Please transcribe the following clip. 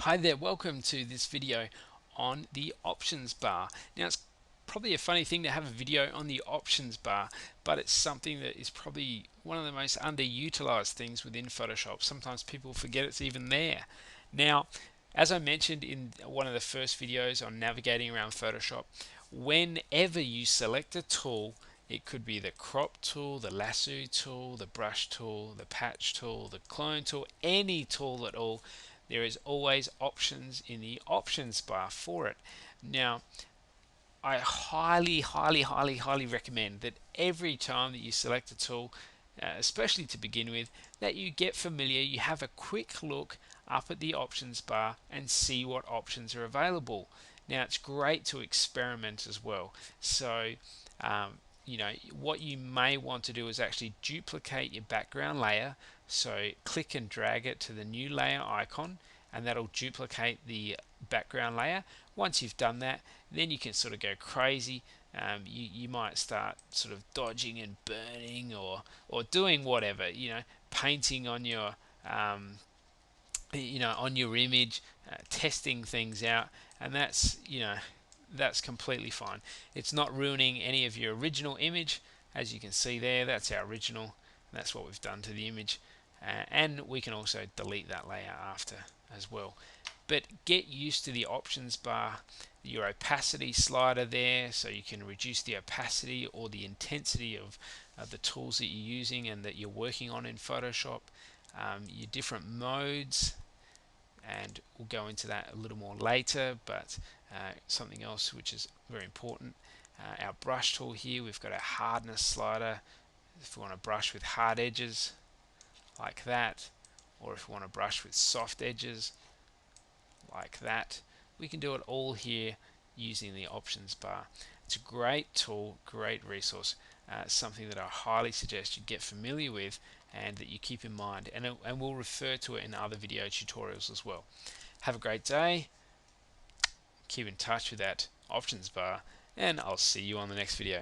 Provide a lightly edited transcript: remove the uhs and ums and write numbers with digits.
Hi there, welcome to this video on the options bar. Now it's probably a funny thing to have a video on the options bar, but it's something that is probably one of the most underutilized things within Photoshop. Sometimes people forget it's even there. Now, as I mentioned in one of the first videos on navigating around Photoshop, whenever you select a tool, it could be the crop tool, the lasso tool, the brush tool, the patch tool, the clone tool, any tool at all, there is always options in the options bar for it. Now, I highly recommend that every time that you select a tool, especially to begin with, that you get familiar, you have a quick look up at the options bar and see what options are available. Now, it's great to experiment as well. So, um, what you may want to do is actually duplicate your background layer. So click and drag it to the new layer icon, and that'll duplicate the background layer. Once you've done that, then you can sort of go crazy. You might start sort of dodging and burning, or doing whatever, painting on your on your image, testing things out, and that's completely fine. It's not ruining any of your original image. As you can see there, that's our original. That's what we've done to the image, and we can also delete that layer after as well. But get used to the options bar, your opacity slider there, so you can reduce the opacity or the intensity of the tools that you're using and that you're working on in Photoshop. Your different modes, and we'll go into that a little more later, but something else which is very important, our brush tool here, we've got a hardness slider. If we want to brush with hard edges like that, or if we want to brush with soft edges like that, we can do it all here using the options bar. It's a great tool, great resource, something that I highly suggest you get familiar with and that you keep in mind, and we'll refer to it in other video tutorials as well. Have a great day, keep in touch with that options bar, and I'll see you on the next video.